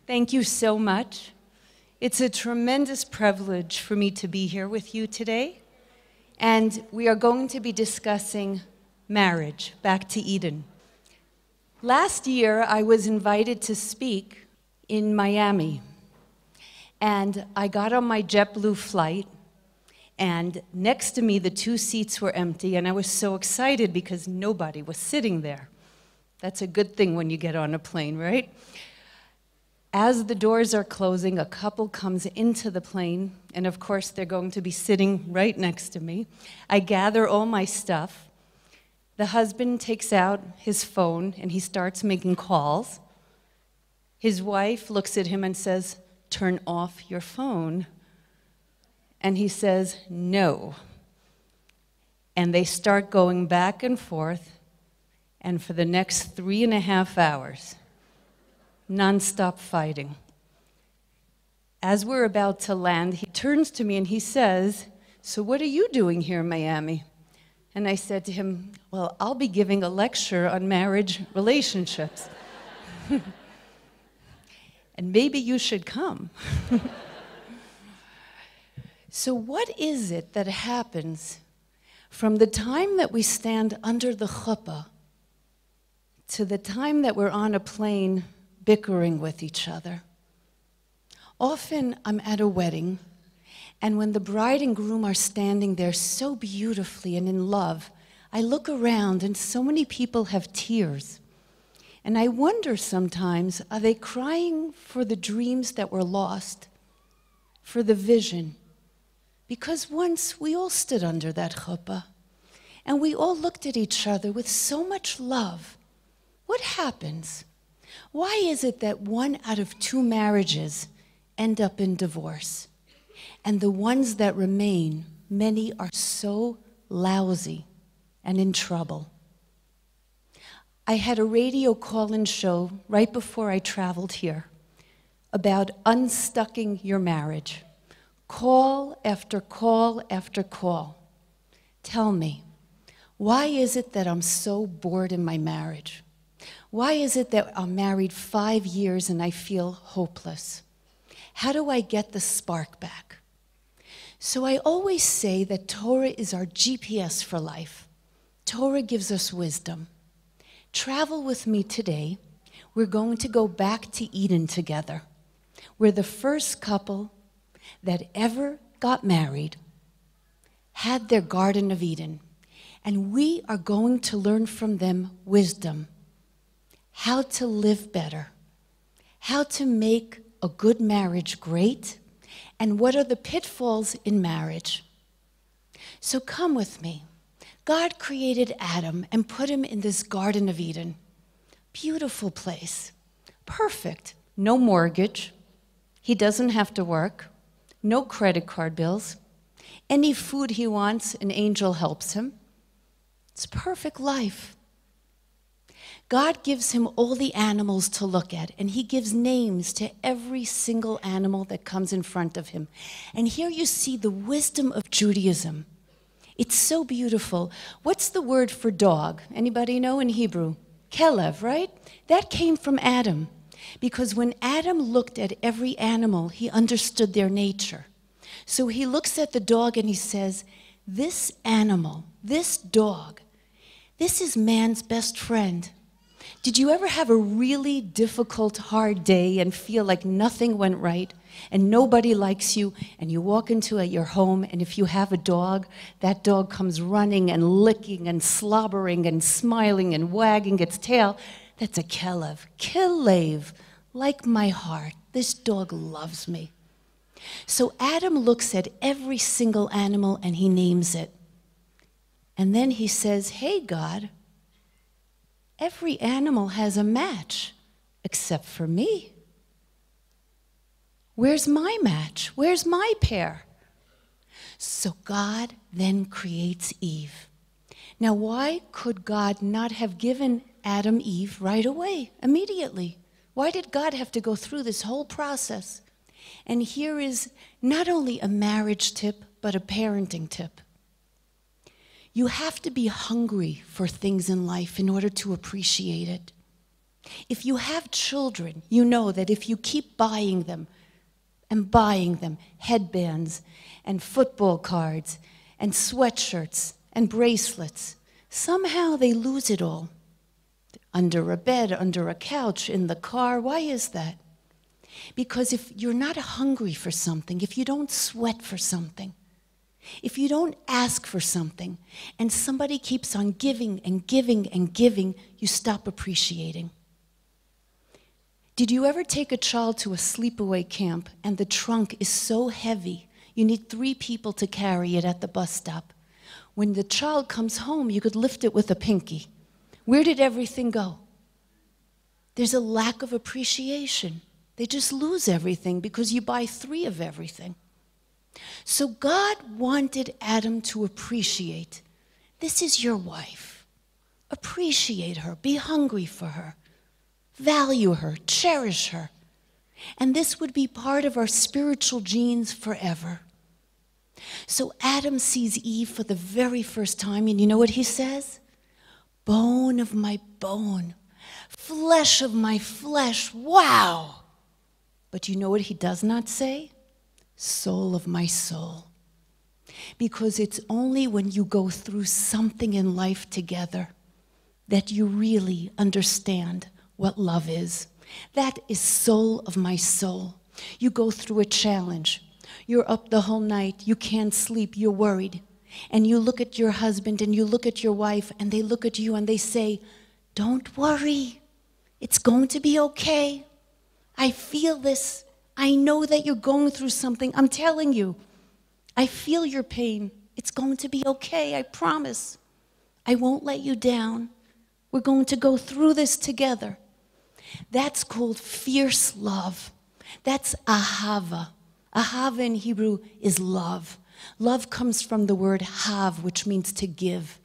Thank you so much. It's a tremendous privilege for me to be here with you today. And we are going to be discussing marriage, back to Eden. Last year, I was invited to speak in Miami. And I got on my JetBlue flight, and next to me, the 2 seats were empty, and I was so excited because nobody was sitting there. That's a good thing when you get on a plane, right? As the doors are closing, a couple comes into the plane, and of course, they're going to be sitting right next to me. I gather all my stuff. The husband takes out his phone, and he starts making calls. His wife looks at him and says, "Turn off your phone." And he says, "No." And they start going back and forth, and for the next 3.5 hours, nonstop fighting. As we're about to land, he turns to me and he says, "So what are you doing here in Miami?" And I said to him, "Well, I'll be giving a lecture on marriage relationships. And maybe you should come." So what is it that happens from the time that we stand under the chuppah to the time that we're on a plane bickering with each other? Often I'm at a wedding, and when the bride and groom are standing there so beautifully and in love, I look around and so many people have tears. And I wonder sometimes, are they crying for the dreams that were lost, for the vision? Because once we all stood under that chuppah, and we all looked at each other with so much love. What happens? Why is it that 1 out of 2 marriages end up in divorce? And the ones that remain, many are so lousy and in trouble. I had a radio call-in show right before I traveled here about unstucking your marriage. Call after call after call. Tell me, why is it that I'm so bored in my marriage? Why is it that I'm married 5 years and I feel hopeless? How do I get the spark back? So I always say that Torah is our GPS for life. Torah gives us wisdom. Travel with me today. We're going to go back to Eden together. We're the first couple that ever got married, had their Garden of Eden, and we are going to learn from them wisdom. How to live better, how to make a good marriage great, and what are the pitfalls in marriage. So come with me. God created Adam and put him in this Garden of Eden. Beautiful place, perfect, no mortgage, he doesn't have to work, no credit card bills, any food he wants, an angel helps him. It's perfect life. God gives him all the animals to look at, and he gives names to every single animal that comes in front of him. And here you see the wisdom of Judaism. It's so beautiful. What's the word for dog? Anybody know in Hebrew? Kelev, right? That came from Adam, because when Adam looked at every animal, he understood their nature. So he looks at the dog and he says, this animal, this dog, this is man's best friend. Did you ever have a really difficult, hard day and feel like nothing went right and nobody likes you, and you walk into your home, and if you have a dog, that dog comes running and licking and slobbering and smiling and wagging its tail? That's a kelev. Kilev, like my heart. This dog loves me. So Adam looks at every single animal and he names it. And then he says, hey, God, every animal has a match except for me. Where's my match? Where's my pair? So God then creates Eve. Now, why could God not have given Adam Eve right away, immediately? Why did God have to go through this whole process? And here is not only a marriage tip, but a parenting tip. You have to be hungry for things in life in order to appreciate it. If you have children, you know that if you keep buying them headbands and football cards and sweatshirts and bracelets, somehow they lose it all. Under a bed, under a couch, in the car. Why is that? Because if you're not hungry for something, if you don't sweat for something, if you don't ask for something, and somebody keeps on giving and giving and giving, you stop appreciating. Did you ever take a child to a sleepaway camp and the trunk is so heavy, you need 3 people to carry it at the bus stop? When the child comes home, you could lift it with a pinky. Where did everything go? There's a lack of appreciation. They just lose everything because you buy 3 of everything. So God wanted Adam to appreciate. This is your wife. Appreciate her. Be hungry for her. Value her. Cherish her. And this would be part of our spiritual genes forever. So Adam sees Eve for the very first time, and you know what he says? Bone of my bone, flesh of my flesh, wow. But you know what he does not say? Soul of my soul. Because it's only when you go through something in life together that you really understand what love is. That is soul of my soul. You go through a challenge. You're up the whole night. You can't sleep. You're worried. And you look at your husband and you look at your wife and they look at you and they say, don't worry. It's going to be okay. I feel this. I know that you're going through something. I'm telling you. I feel your pain. It's going to be okay. I promise. I won't let you down. We're going to go through this together. That's called fierce love. That's ahava. Ahava in Hebrew is love. Love comes from the word hav, which means to give.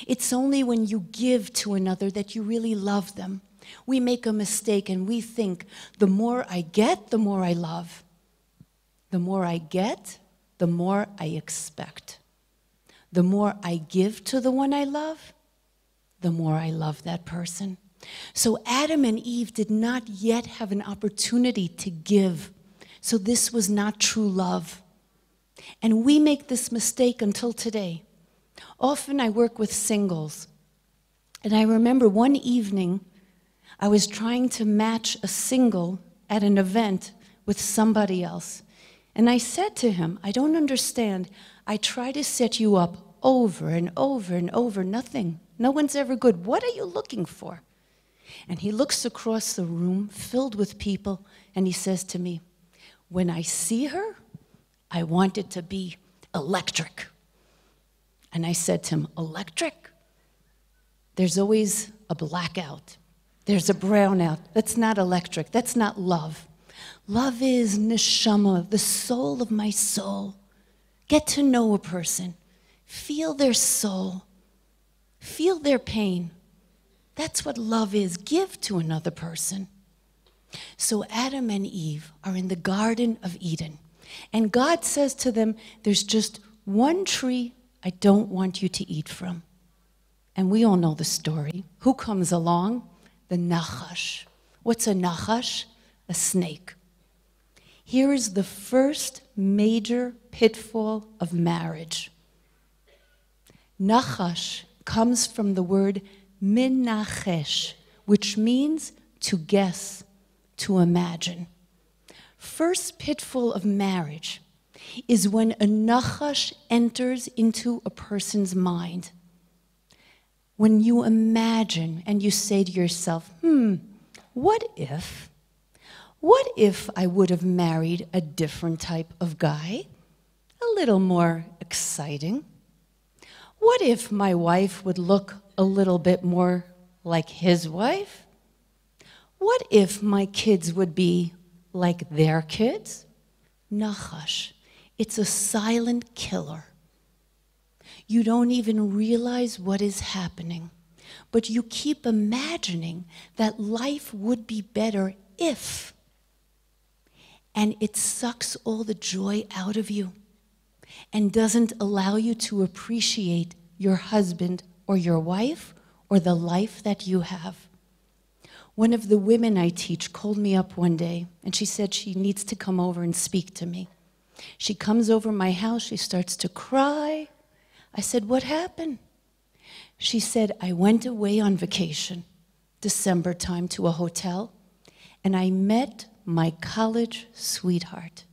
It's only when you give to another that you really love them. We make a mistake and we think, the more I get, the more I love. The more I get, the more I expect. The more I give to the one I love, the more I love that person. So Adam and Eve did not yet have an opportunity to give. So this was not true love. And we make this mistake until today. Often I work with singles. And I remember one evening, I was trying to match a single at an event with somebody else. And I said to him, I don't understand. I try to set you up over and over and over. Nothing. No one's ever good. What are you looking for? And he looks across the room filled with people and he says to me, when I see her, I want it to be electric. And I said to him, electric? There's always a blackout. There's a brownout. That's not electric. That's not love. Love is neshama, the soul of my soul. Get to know a person. Feel their soul. Feel their pain. That's what love is. Give to another person. So Adam and Eve are in the Garden of Eden. And God says to them, there's just one tree I don't want you to eat from. And we all know the story. Who comes along? The nachash. What's a nachash? A snake. Here is the first major pitfall of marriage. Nachash comes from the word minachesh, which means to guess, to imagine. First pitfall of marriage is when a nachash enters into a person's mind. When you imagine and you say to yourself, what if I would have married a different type of guy? A little more exciting. What if my wife would look a little bit more like his wife? What if my kids would be like their kids? Nachash. It's a silent killer. You don't even realize what is happening, but you keep imagining that life would be better if, and it sucks all the joy out of you and doesn't allow you to appreciate your husband or your wife or the life that you have. One of the women I teach called me up one day, and she said she needs to come over and speak to me. She comes over my house, she starts to cry. I said, what happened? She said, I went away on vacation, December time, to a hotel, and I met my college sweetheart.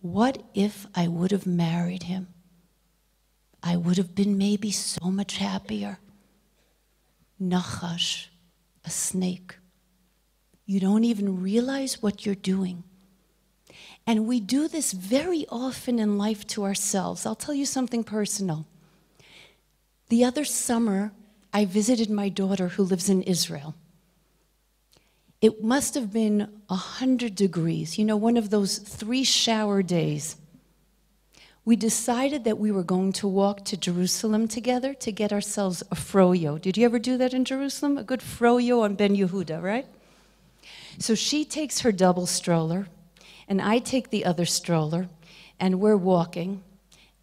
What if I would have married him? I would have been maybe so much happier. Nachash, a snake. You don't even realize what you're doing. And we do this very often in life to ourselves. I'll tell you something personal. The other summer, I visited my daughter who lives in Israel. It must have been 100 degrees, you know, one of those 3 shower days. We decided that we were going to walk to Jerusalem together to get ourselves a froyo. Did you ever do that in Jerusalem? A good froyo on Ben Yehuda, right? So she takes her double stroller, and I take the other stroller, and we're walking,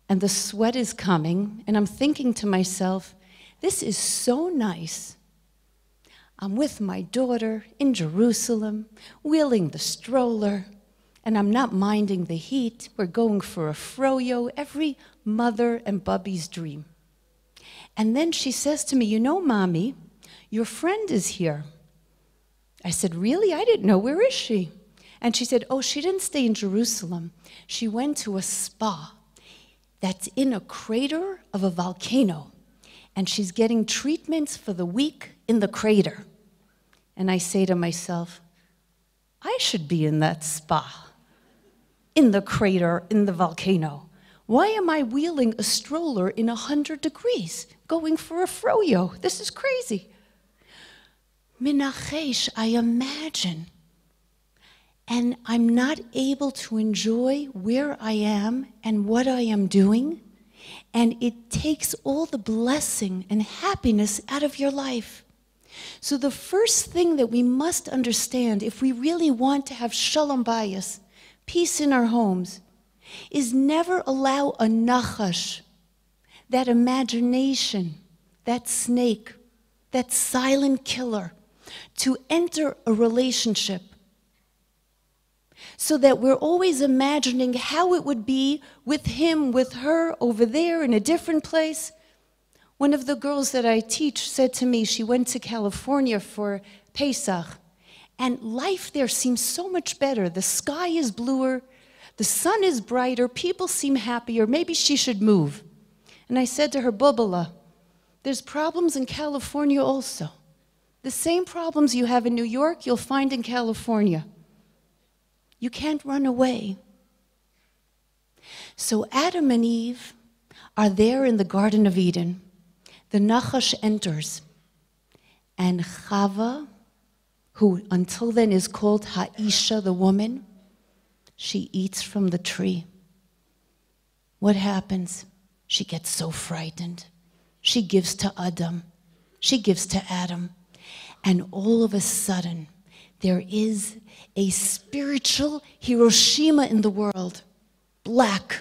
and the sweat is coming, and I'm thinking to myself, this is so nice. I'm with my daughter in Jerusalem, wheeling the stroller, and I'm not minding the heat. We're going for a froyo, every mother and bubby's dream. And then she says to me, you know, Mommy, your friend is here. I said, really? I didn't know. Where is she? And she said, oh, she didn't stay in Jerusalem. She went to a spa that's in a crater of a volcano, and she's getting treatments for the week in the crater. And I say to myself, I should be in that spa, in the crater, in the volcano. Why am I wheeling a stroller in 100 degrees, going for a froyo? This is crazy. Minachesh, I imagine. And I'm not able to enjoy where I am and what I am doing. And it takes all the blessing and happiness out of your life. So the first thing that we must understand if we really want to have shalom bayis, peace in our homes, is never allow a nachash, that imagination, that snake, that silent killer, to enter a relationship so that we're always imagining how it would be with him, with her, over there in a different place. One of the girls that I teach said to me, she went to California for Pesach, and life there seems so much better. The sky is bluer, the sun is brighter, people seem happier, maybe she should move. And I said to her, Bubala, there's problems in California also. The same problems you have in New York, you'll find in California. You can't run away. So Adam and Eve are there in the Garden of Eden. The Nachash enters, and Chava, who until then is called Ha'isha, the woman, she eats from the tree. What happens? She gets so frightened. She gives to Adam. She gives to Adam. And all of a sudden, there is a spiritual Hiroshima in the world, black.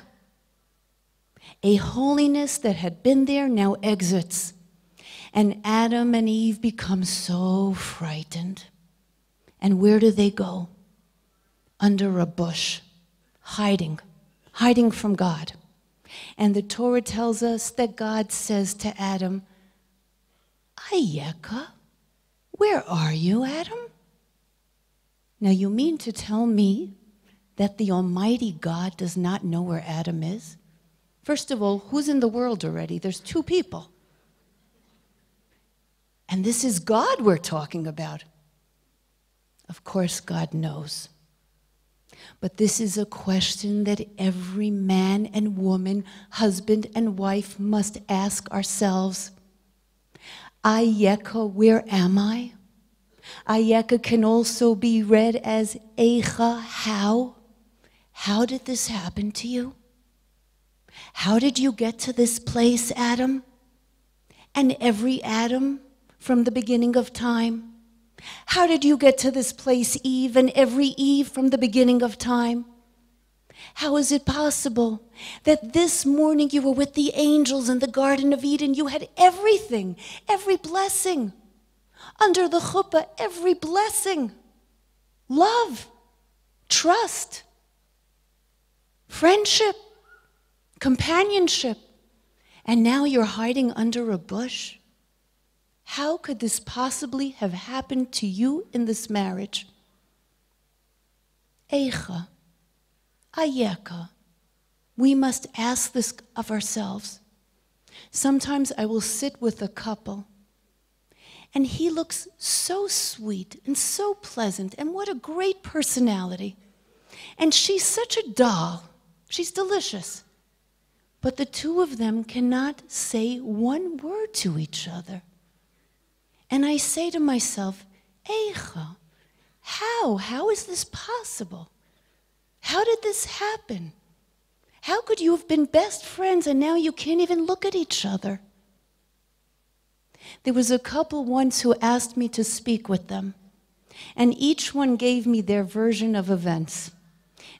A holiness that had been there now exits. And Adam and Eve become so frightened. And where do they go? Under a bush, hiding from God. And the Torah tells us that God says to Adam, Ayeka, where are you, Adam? Now you mean to tell me that the Almighty God does not know where Adam is? First of all, who's in the world already? There's 2 people. And this is God we're talking about. Of course, God knows. But this is a question that every man and woman, husband and wife must ask ourselves. Ayeka, where am I? Ayeka can also be read as Eicha, how? How did this happen to you? How did you get to this place, Adam? And every Adam from the beginning of time? How did you get to this place, Eve, and every Eve from the beginning of time? How is it possible that this morning you were with the angels in the Garden of Eden? You had everything, every blessing. Under the chuppah, every blessing, love, trust, friendship, companionship. And now you're hiding under a bush? How could this possibly have happened to you in this marriage? Eicha, ayeka. We must ask this of ourselves. Sometimes I will sit with a couple, and he looks so sweet and so pleasant, and what a great personality. And she's such a doll. She's delicious. But the two of them cannot say one word to each other. And I say to myself, Eicha, how is this possible? How did this happen? How could you have been best friends and now you can't even look at each other? There was a couple once who asked me to speak with them, and each one gave me their version of events.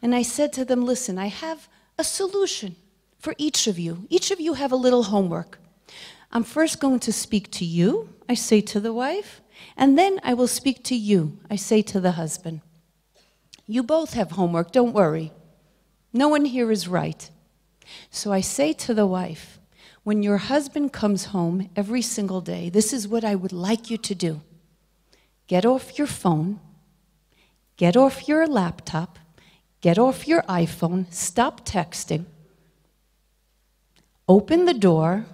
And I said to them, listen, I have a solution for each of you. Each of you have a little homework. I'm first going to speak to you, I say to the wife, and then I will speak to you, I say to the husband. You both have homework, don't worry. No one here is right. So I say to the wife, when your husband comes home every single day, this is what I would like you to do. Get off your phone, get off your laptop, get off your iPhone, stop texting, open the door,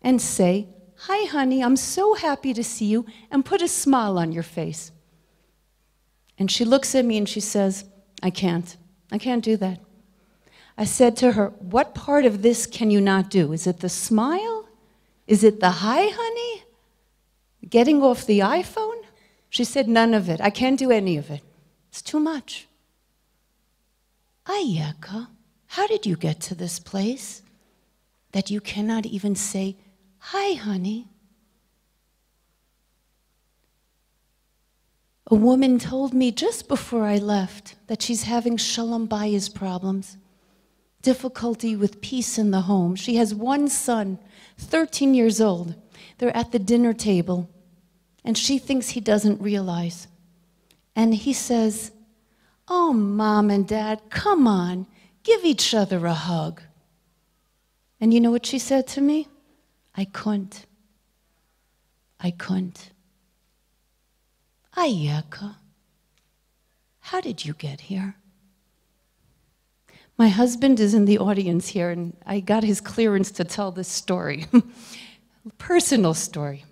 and say, hi, honey, I'm so happy to see you, and put a smile on your face. And she looks at me and she says, I can't do that. I said to her, what part of this can you not do? Is it the smile? Is it the hi, honey? Getting off the iPhone? She said, none of it. I can't do any of it. It's too much. Ayeka, how did you get to this place that you cannot even say, hi, honey? A woman told me just before I left that she's having shalom bayis problems, difficulty with peace in the home. She has one son, 13 years old. They're at the dinner table, and she thinks he doesn't realize. And he says, oh, Mom and Dad, come on, give each other a hug. And you know what she said to me? I couldn't. Ayeka, how did you get here? My husband is in the audience here, and I got his clearance to tell this story. Personal story.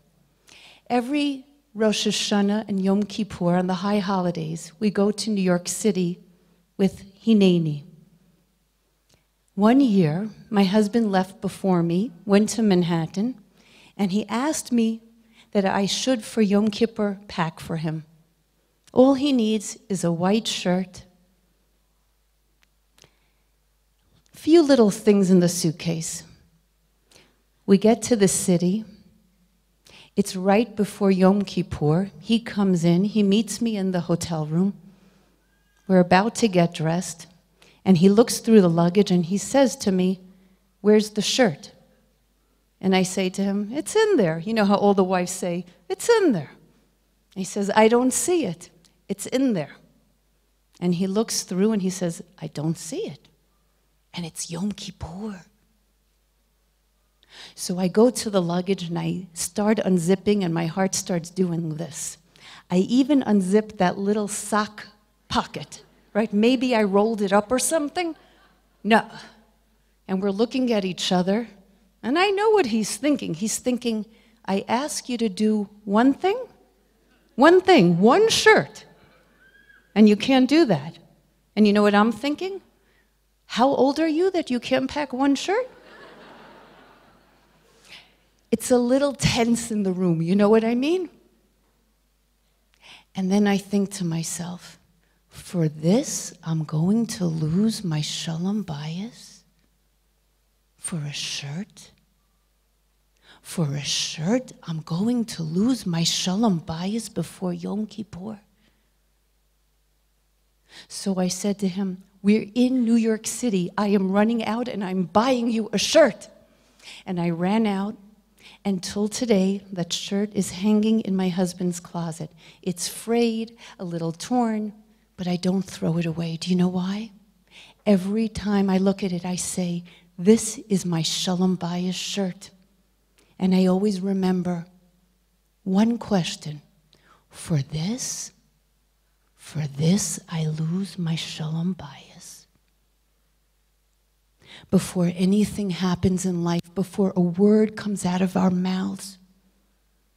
Every Rosh Hashanah and Yom Kippur on the high holidays, we go to New York City with Hineni. One year, my husband left before me, went to Manhattan, and he asked me that I should, for Yom Kippur, pack for him. All he needs is a white shirt, few little things in the suitcase. We get to the city. It's right before Yom Kippur. He comes in, he meets me in the hotel room. We're about to get dressed, and he looks through the luggage and he says to me, where's the shirt? And I say to him, it's in there. You know how all the wives say, it's in there. And he says, I don't see it. It's in there. And he looks through and he says, I don't see it. And it's Yom Kippur. So I go to the luggage and I start unzipping and my heart starts doing this. I even unzipped that little sock pocket, right? Maybe I rolled it up or something. No. And we're looking at each other. And I know what he's thinking. He's thinking, I ask you to do one thing, one shirt, and you can't do that. And you know what I'm thinking? How old are you that you can't pack one shirt? It's a little tense in the room, you know what I mean? And then I think to myself, for this, I'm going to lose my shalom bayis? For a shirt? For a shirt, I'm going to lose my shalom bayis before Yom Kippur. So I said to him, we're in New York City. I am running out and I'm buying you a shirt. And I ran out Until today, that shirt is hanging in my husband's closet. It's frayed, a little torn, but I don't throw it away. Do you know why? Every time I look at it, I say, this is my Shalom Bayis shirt. And I always remember one question. For this I lose my Shalom Bayis. Before anything happens in life, before a word comes out of our mouths,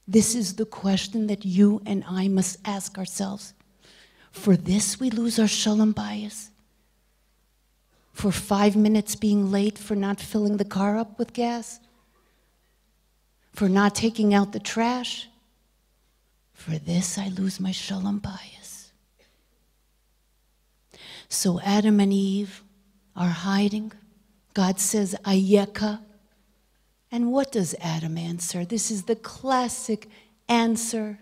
this is the question that you and I must ask ourselves. For this we lose our Shalom Bayis? For 5 minutes being late, for not filling the car up with gas? For not taking out the trash? For this I lose my Shalom Bayis. So Adam and Eve are hiding. God says, Ayeka. And what does Adam answer? This is the classic answer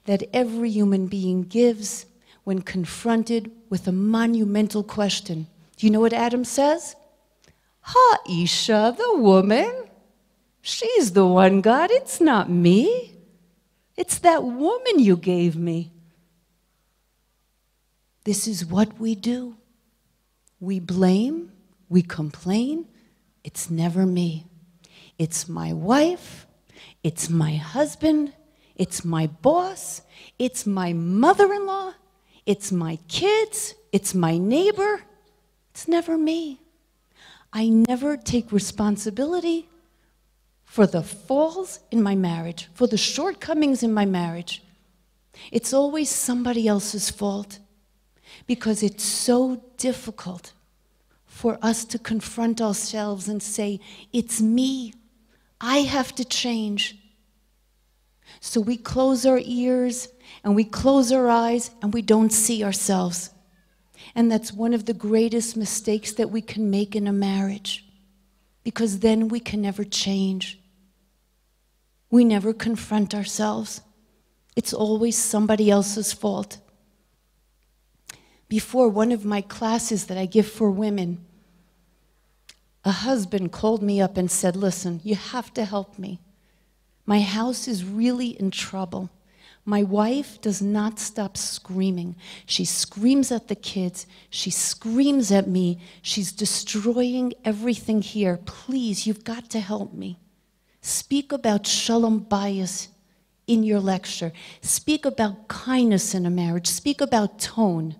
that every human being gives when confronted with a monumental question. Do you know what Adam says? Ha'isha, the woman. She's the one, God. It's not me. It's that woman you gave me. This is what we do. We blame, we complain. It's never me. It's my wife, it's my husband, it's my boss, it's my mother-in-law, it's my kids, it's my neighbor. It's never me. I never take responsibility for the falls in my marriage, for the shortcomings in my marriage. It's always somebody else's fault because it's so difficult for us to confront ourselves and say, it's me. I have to change. So we close our ears and we close our eyes and we don't see ourselves. And that's one of the greatest mistakes that we can make in a marriage, because then we can never change. We never confront ourselves. It's always somebody else's fault. Before one of my classes that I give for women, a husband called me up and said, listen, you have to help me. My house is really in trouble. My wife does not stop screaming. She screams at the kids. She screams at me. She's destroying everything here. Please, you've got to help me. Speak about Shalom Bayis in your lecture. Speak about kindness in a marriage. Speak about tone.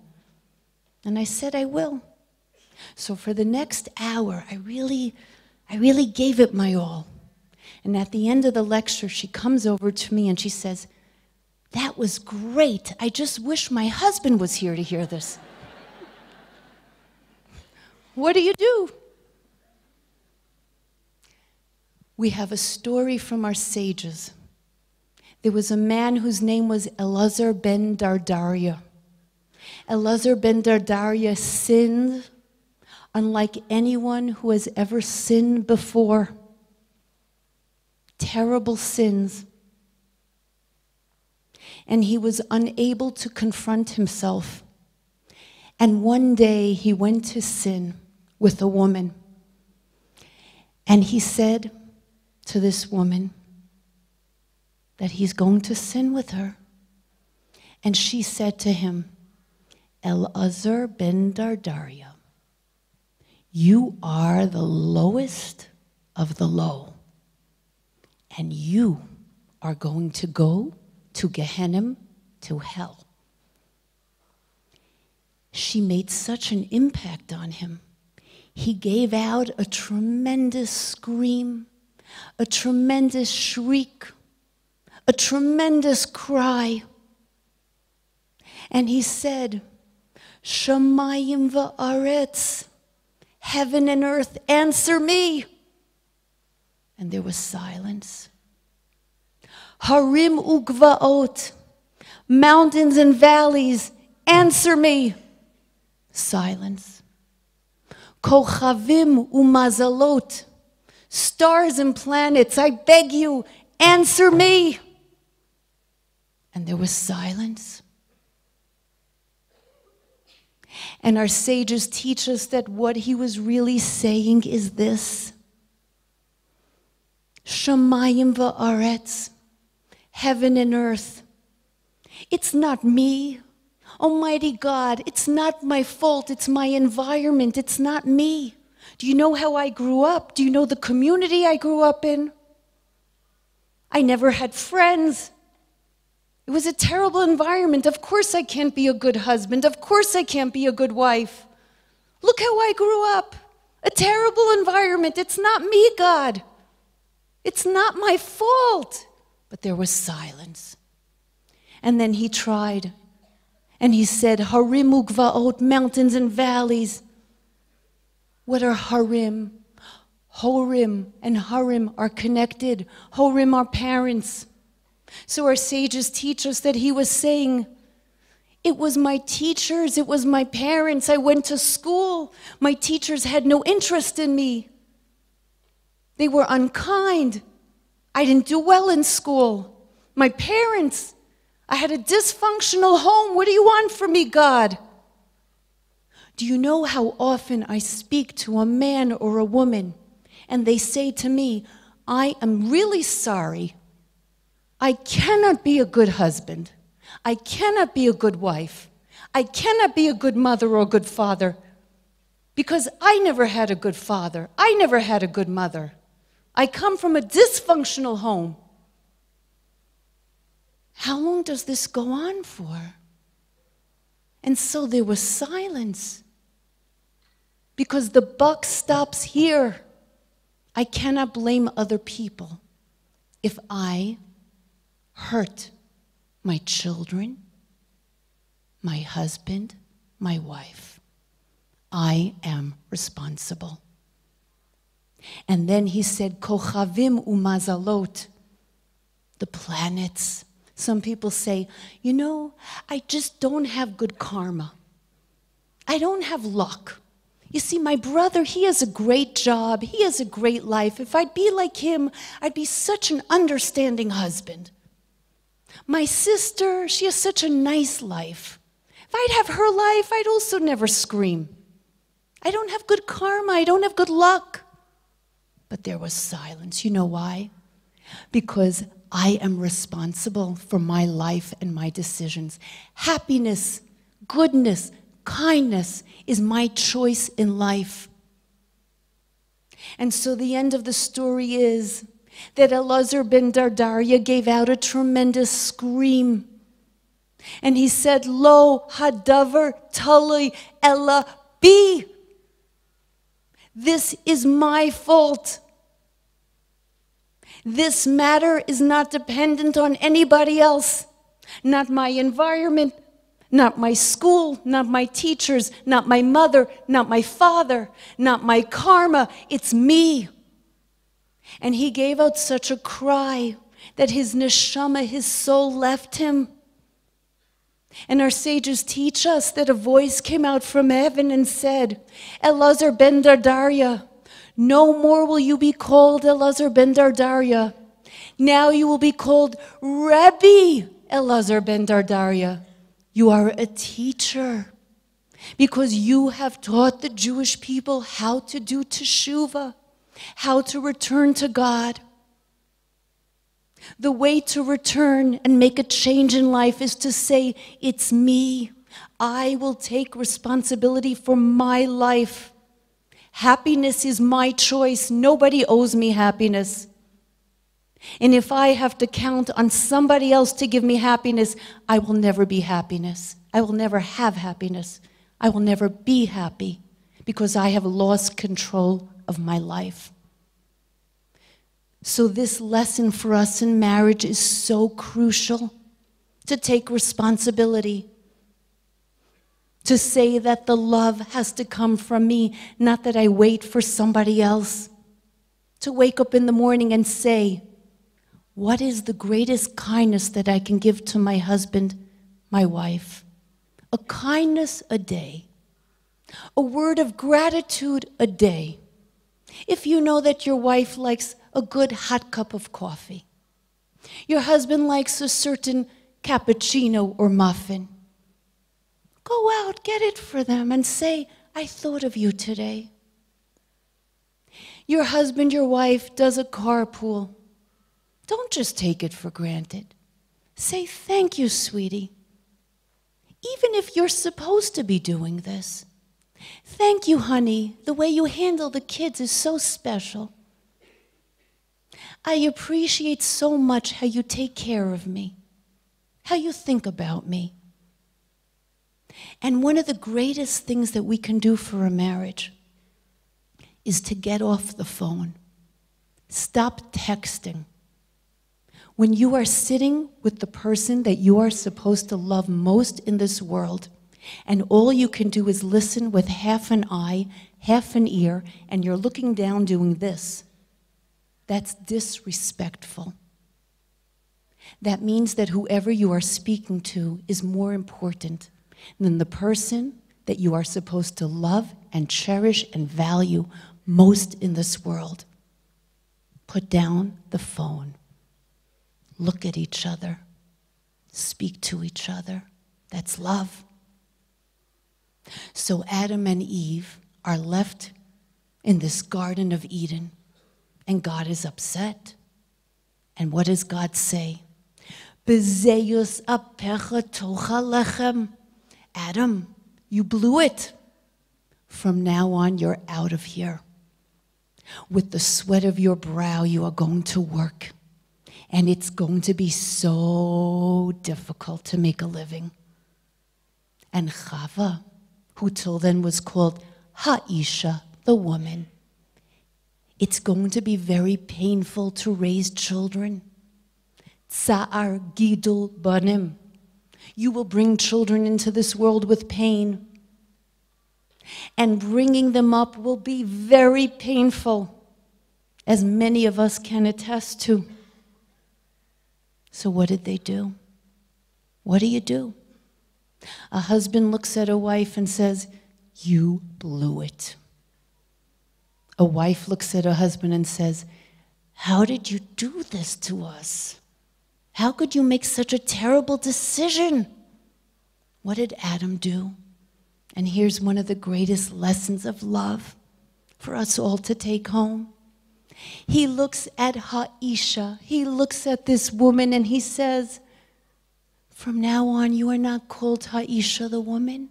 And I said, I will. So for the next hour, I really gave it my all. And at the end of the lecture, she comes over to me and she says, that was great. I just wish my husband was here to hear this. What do? We have a story from our sages. There was a man whose name was Elazar ben Dardaria. Elazar ben Dardaria sinned unlike anyone who has ever sinned before. Terrible sins. And he was unable to confront himself. And one day he went to sin with a woman. And he said to this woman that he's going to sin with her. And she said to him, Elazar ben Dardaria, you are the lowest of the low, and you are going to go to Gehenna, to hell. She made such an impact on him. He gave out a tremendous scream, a tremendous shriek, a tremendous cry. And he said, Shamayim va'aretz, heaven and earth, answer me. And there was silence. Harim ugvaot, mountains and valleys, answer me. Silence. Kochavim umazalot, stars and planets, I beg you, answer me. And there was silence. And our sages teach us that what he was really saying is this: Shamayim va'aretz, heaven and earth. It's not me. Almighty God, it's not my fault. It's my environment. It's not me. Do you know how I grew up? Do you know the community I grew up in? I never had friends. It was a terrible environment. Of course I can't be a good husband. Of course I can't be a good wife. Look how I grew up. A terrible environment. It's not me, God. It's not my fault. But there was silence. And then he tried. And he said, Harim ugvaot, mountains and valleys. What are harim? Horim and harim are connected. Horim are parents. So our sages teach us that he was saying, it was my teachers, it was my parents. I went to school. My teachers had no interest in me. They were unkind. I didn't do well in school. My parents, I had a dysfunctional home. What do you want from me, God? Do you know how often I speak to a man or a woman and they say to me, I am really sorry. I cannot be a good husband. I cannot be a good wife. I cannot be a good mother or a good father because I never had a good father. I never had a good mother. I come from a dysfunctional home. How long does this go on for? And so there was silence because the buck stops here. I cannot blame other people if I hurt my children, my husband, my wife. I am responsible. And then he said, Kochavim umazalot, the planets. Some people say, you know, I just don't have good karma. I don't have luck. You see, my brother, he has a great job. He has a great life. If I'd be like him, I'd be such an understanding husband. My sister, she has such a nice life. If I'd have her life, I'd also never scream. I don't have good karma. I don't have good luck. But there was silence. You know why? Because I am responsible for my life and my decisions. Happiness, goodness, kindness is my choice in life. And so the end of the story is that Elazar ben Dardaria gave out a tremendous scream. And he said, Lo hadavar tali ella bi. This is my fault. This matter is not dependent on anybody else. Not my environment, not my school, not my teachers, not my mother, not my father, not my karma. It's me. And he gave out such a cry that his neshama, his soul, left him. And our sages teach us that a voice came out from heaven and said, Elazar ben Dardaria, no more will you be called Elazar ben Dardaria. Now you will be called Rabbi Elazar ben Dardaria. You are a teacher because you have taught the Jewish people how to do teshuvah, how to return to God. The way to return and make a change in life is to say, it's me. I will take responsibility for my life. Happiness is my choice. Nobody owes me happiness. And if I have to count on somebody else to give me happiness, I will never be happiness. I will never have happiness. I will never be happy because I have lost control of my life. So this lesson for us in marriage is so crucial, to take responsibility, to say that the love has to come from me, not that I wait for somebody else. To wake up in the morning and say, what is the greatest kindness that I can give to my husband, my wife? A kindness a day, a word of gratitude a day. If you know that your wife likes a good hot cup of coffee, your husband likes a certain cappuccino or muffin, go out, get it for them and say, I thought of you today. Your husband, your wife does a carpool. Don't just take it for granted. Say, thank you, sweetie. Even if you're supposed to be doing this. Thank you, honey. The way you handle the kids is so special. I appreciate so much how you take care of me, how you think about me. And one of the greatest things that we can do for a marriage is to get off the phone. Stop texting. When you are sitting with the person that you are supposed to love most in this world, and all you can do is listen with half an eye, half an ear, and you're looking down doing this, that's disrespectful. That means that whoever you are speaking to is more important than the person that you are supposed to love and cherish and value most in this world. Put down the phone. Look at each other. Speak to each other. That's love. So Adam and Eve are left in this Garden of Eden, and God is upset. And what does God say? Bezeyus apecha tocha lechem. Adam, you blew it. From now on, you're out of here. With the sweat of your brow, you are going to work. And it's going to be so difficult to make a living. And Chava, who till then was called Ha'isha, the woman, it's going to be very painful to raise children. Tsa'ar gidul banim. You will bring children into this world with pain. And bringing them up will be very painful, as many of us can attest to. So what did they do? What do you do? A husband looks at a wife and says, you blew it. A wife looks at a husband and says, how did you do this to us? How could you make such a terrible decision? What did Adam do? And here's one of the greatest lessons of love for us all to take home. He looks at Ha'isha, he looks at this woman and he says, from now on you are not called Ha'isha the woman.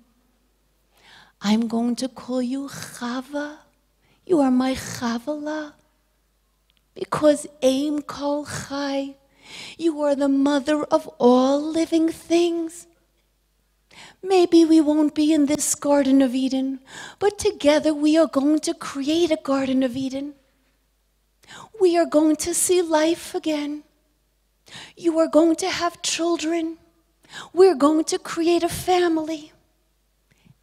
I'm going to call you Chava. You are my Chavala. Because Aim Kol Chai, you are the mother of all living things. Maybe we won't be in this Garden of Eden, but together we are going to create a Garden of Eden. We are going to see life again. You are going to have children. We're going to create a family.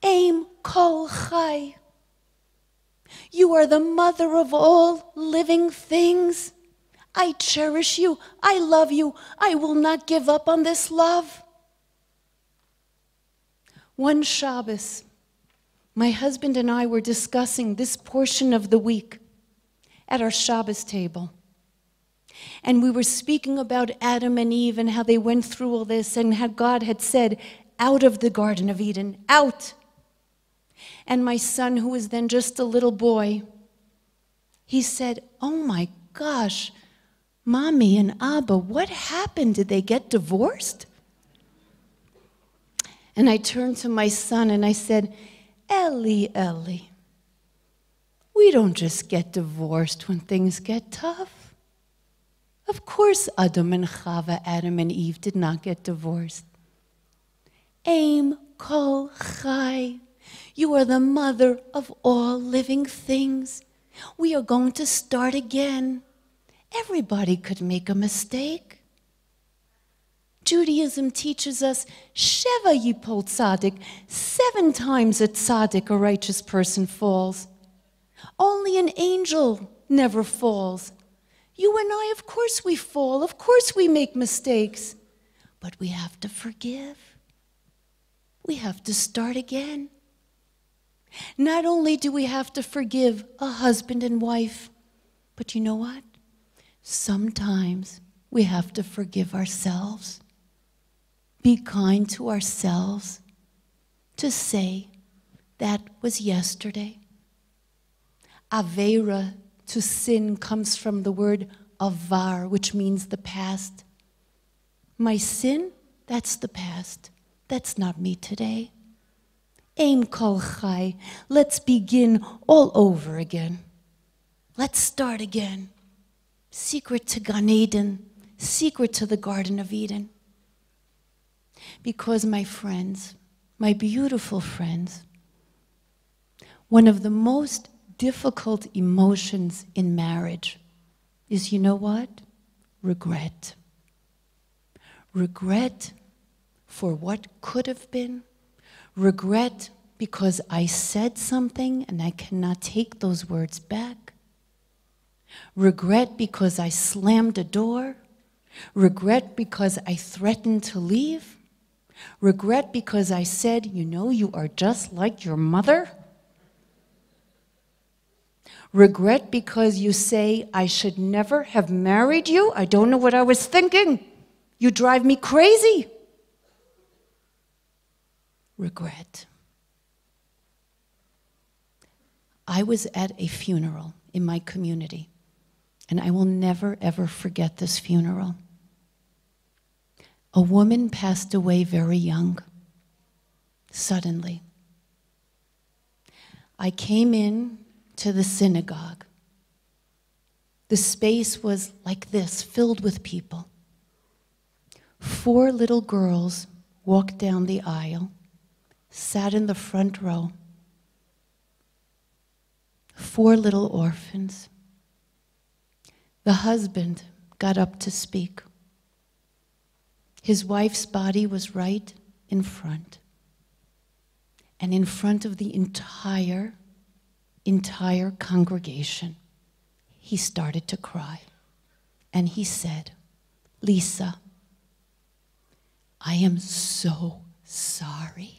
Aim Kol Chai. You are the mother of all living things. I cherish you. I love you. I will not give up on this love. One Shabbos, my husband and I were discussing this portion of the week at our Shabbos table. And we were speaking about Adam and Eve and how they went through all this and how God had said, out of the Garden of Eden, out. And my son, who was then just a little boy, he said, oh my gosh, Mommy and Abba, what happened? Did they get divorced? And I turned to my son and I said, Eli, Eli, we don't just get divorced when things get tough. Of course, Adam and Chava, Adam and Eve, did not get divorced. Aim Kol Chai, you are the mother of all living things. We are going to start again. Everybody could make a mistake. Judaism teaches us, Sheva Yipol Tzaddik, 7 times a tzaddik, a righteous person, falls. Only an angel never falls. You and I, of course we fall. Of course we make mistakes. But we have to forgive. We have to start again. Not only do we have to forgive a husband and wife, but you know what? Sometimes we have to forgive ourselves. Be kind to ourselves to say that was yesterday. Aveira to sin comes from the word avar, which means the past. My sin, that's the past. That's not me today. Aim kol chai. Let's begin all over again. Let's start again. Secret to Gan Eden, secret to the Garden of Eden. Because my friends, my beautiful friends, one of the most difficult emotions in marriage is, you know what? Regret. Regret for what could have been. Regret because I said something and I cannot take those words back. Regret because I slammed a door. Regret because I threatened to leave. Regret because I said, you know, you are just like your mother. Regret because you say, I should never have married you. I don't know what I was thinking. You drive me crazy. Regret. I was at a funeral in my community, and I will never, ever forget this funeral. A woman passed away very young, suddenly. I came in to the synagogue. The space was like this, filled with people. 4 little girls walked down the aisle, sat in the front row. 4 little orphans. The husband got up to speak. His wife's body was right in front. And in front of the entire congregation, he started to cry. And he said, Lisa, I am so sorry.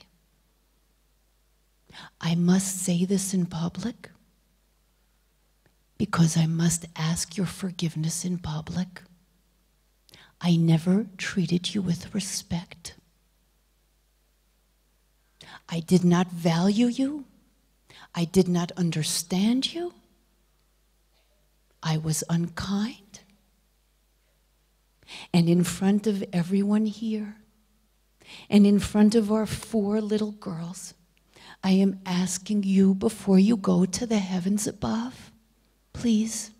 I must say this in public because I must ask your forgiveness in public. I never treated you with respect. I did not value you. I did not understand you. I was unkind. And in front of everyone here, and in front of our 4 little girls, I am asking you before you go to the heavens above, please,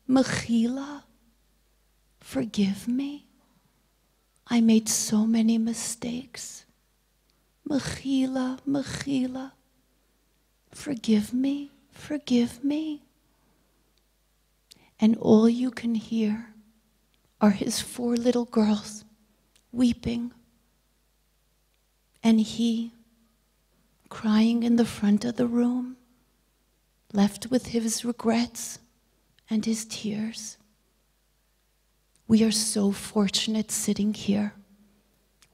Mechila, forgive me. I made so many mistakes. Mechila, Mechila, forgive me, forgive me. And all you can hear are his 4 little girls weeping. And he crying in the front of the room, left with his regrets and his tears. We are so fortunate sitting here.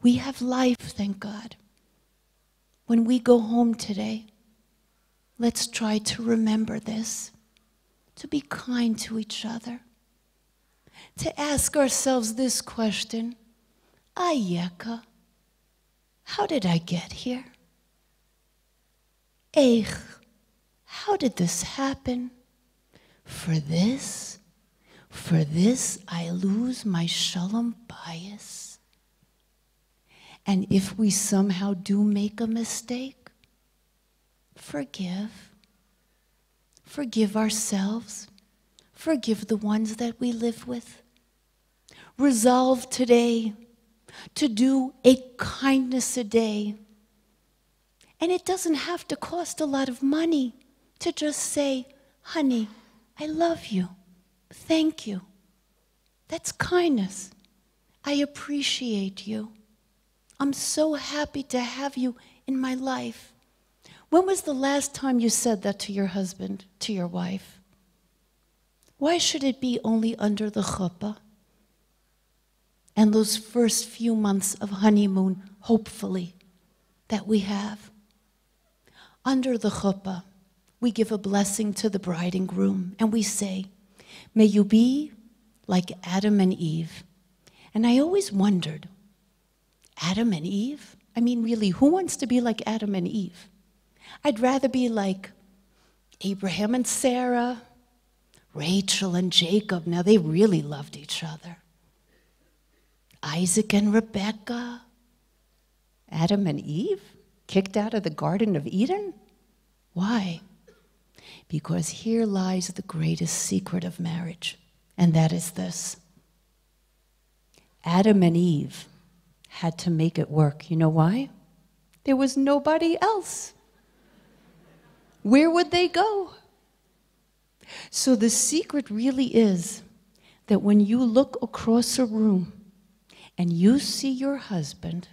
We have life, thank God. When we go home today, let's try to remember this, to be kind to each other, to ask ourselves this question, Ayeka, how did I get here? Eich, how did this happen? For this I lose my shalom bias. And if we somehow do make a mistake, forgive. Forgive ourselves. Forgive the ones that we live with. Resolve today to do a kindness a day. And it doesn't have to cost a lot of money to just say, honey, I love you. Thank you. That's kindness. I appreciate you. I'm so happy to have you in my life. When was the last time you said that to your husband, to your wife? Why should it be only under the chuppah? And those first few months of honeymoon, hopefully, that we have. Under the chuppah, we give a blessing to the bride and groom, and we say, may you be like Adam and Eve. And I always wondered, Adam and Eve? I mean, really, who wants to be like Adam and Eve? I'd rather be like Abraham and Sarah, Rachel and Jacob, now they really loved each other. Isaac and Rebekah. Adam and Eve, kicked out of the Garden of Eden? Why? Because here lies the greatest secret of marriage, and that is this. Adam and Eve had to make it work. You know why? There was nobody else. Where would they go? So the secret really is that when you look across a room and you see your husband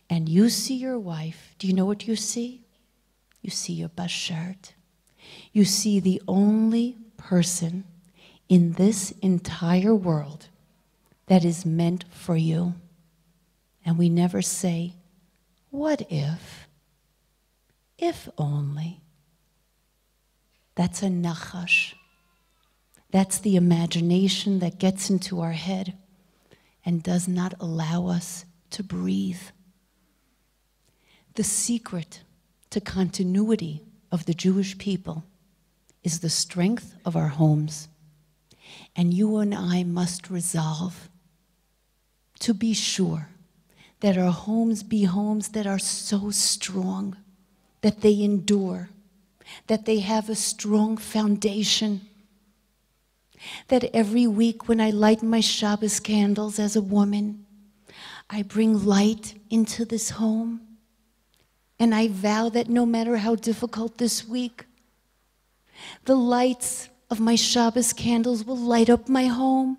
and you see your wife, do you know what you see? You see your bashert. You see the only person in this entire world that is meant for you. And we never say, what if? If only. That's a nachash. That's the imagination that gets into our head and does not allow us to breathe. The secret to continuity of the Jewish people is the strength of our homes. And you and I must resolve to be sure that our homes be homes that are so strong, that they endure, that they have a strong foundation, that every week when I light my Shabbos candles as a woman, I bring light into this home. And I vow that no matter how difficult this week, the lights of my Shabbos candles will light up my home.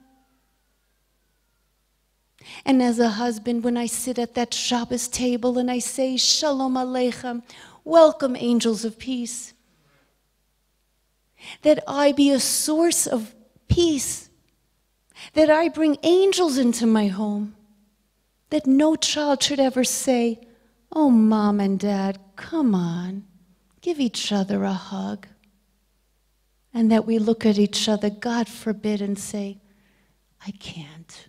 And as a husband, when I sit at that Shabbos table and I say, Shalom Aleichem, welcome angels of peace, that I be a source of peace, that I bring angels into my home, that no child should ever say, oh, Mom and Dad, come on, give each other a hug. And that we look at each other, God forbid, and say, I can't.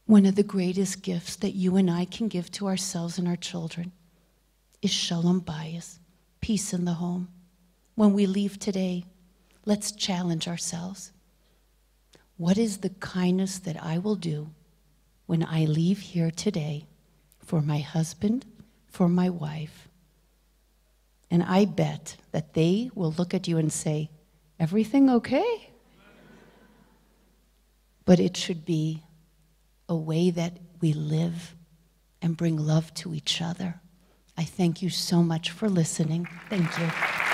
One of the greatest gifts that you and I can give to ourselves and our children is shalom bayis, peace in the home. When we leave today, let's challenge ourselves. What is the kindness that I will do when I leave here today for my husband, for my wife? And I bet that they will look at you and say, everything okay? But it should be a way that we live and bring love to each other. I thank you so much for listening. Thank you.